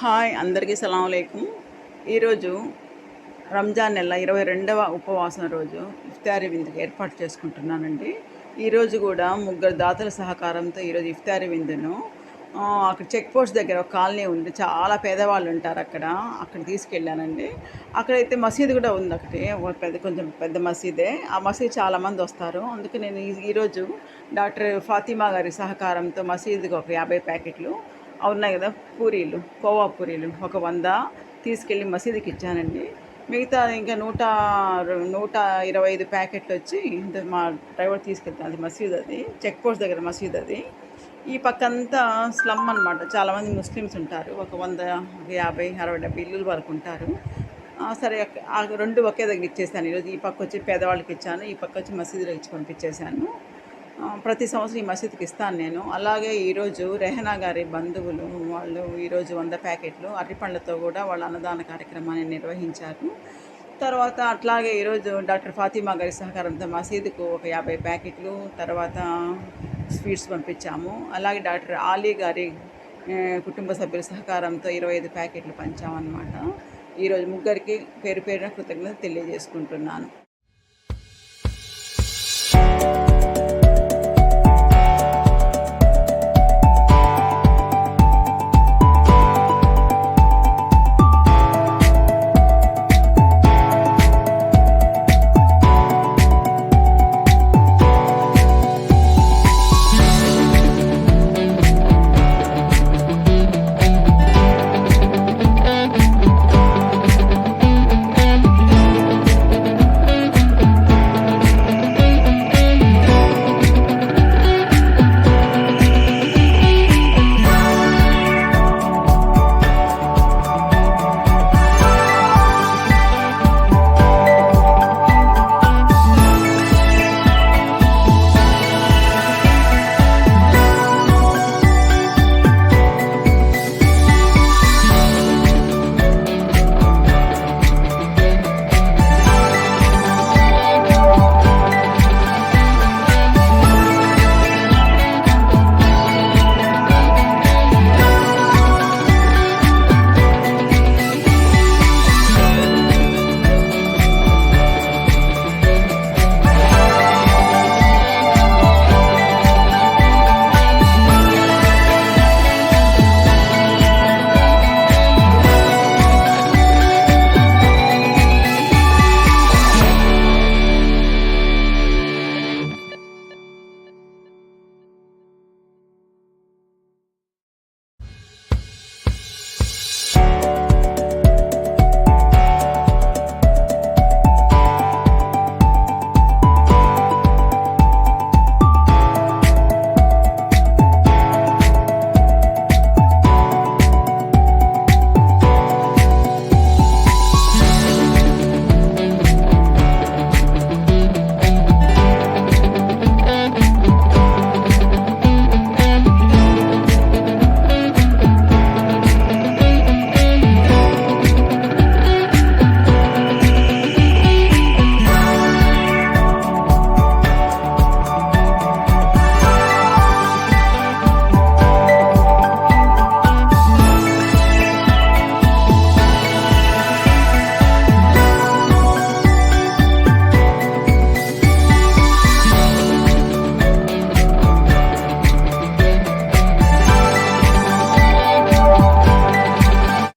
Hi అందరికీ సలాం అలైకుం. ఈరోజు రంజాన్ నెల 22వ ఉపవాసం రోజు ఇఫ్తారీ విందుకి ఏర్పాటు చేసుకుంటున్నానండి. ఈరోజు కూడా ముగ్గురు దాతల సహకారంతో ఈరోజు ఇఫ్తారీ విందును అక్కడ చెక్ పోస్ట్ దగ్గర ఒక కాలనీ ఉంది. చాలా పేదవాళ్ళు ఉంటారు అక్కడ. అక్కడ తీసుకెళ్ళానండి. అక్కడైతే మసీదు కూడా ఉంది ఒకటి. కొంచెం పెద్ద మసీదే. ఆ మసీదు చాలామంది వస్తారు. అందుకే నేను ఈరోజు డాక్టర్ ఫాతిమా గారి సహకారంతో మసీదుకి ఒక 50 ప్యాకెట్లు ఉన్నాయి కదా పూరీలు, కోవా పూరీలు ఒక 100 తీసుకెళ్ళి మసీదుకి ఇచ్చానండి. మిగతా ఇంకా 125 ప్యాకెట్లు వచ్చి మా డ్రైవర్ తీసుకెళ్తాను. అది మసీదు, అది చెక్ పోస్ట్ దగ్గర మసీదు అది. ఈ పక్కంతా స్లమ్ అనమాట. చాలామంది ముస్లిమ్స్ ఉంటారు. ఒక 100, 50, 60, 70 ఇల్లుల వరకు ఉంటారు. సరే ఆ రెండు ఒకే దగ్గర ఇచ్చేసాను ఈరోజు. ఈ పక్క వచ్చి పేదవాళ్ళకి ఇచ్చాను, ఈ పక్క వచ్చి మసీదులో ఇచ్చి పంపించేశాను. ప్రతి సంవత్సరం ఈ మసీదుకి ఇస్తాను నేను. అలాగే ఈరోజు రెహనా గారి బంధువులు వాళ్ళు ఈరోజు 100 ప్యాకెట్లు అరటిపండ్లతో కూడా వాళ్ళ అన్నదాన కార్యక్రమాన్ని నిర్వహించారు. తర్వాత అట్లాగే ఈరోజు డాక్టర్ ఫాతిమా గారి సహకారంతో మసీదుకు ఒక 50 ప్యాకెట్లు, తర్వాత స్వీట్స్ పంపించాము. అలాగే డాక్టర్ ఆలీ గారి కుటుంబ సభ్యుల సహకారంతో 25 ప్యాకెట్లు పంచామన్నమాట. ఈరోజు ముగ్గురికి పేరు పేరున కృతజ్ఞత తెలియజేసుకుంటున్నాను.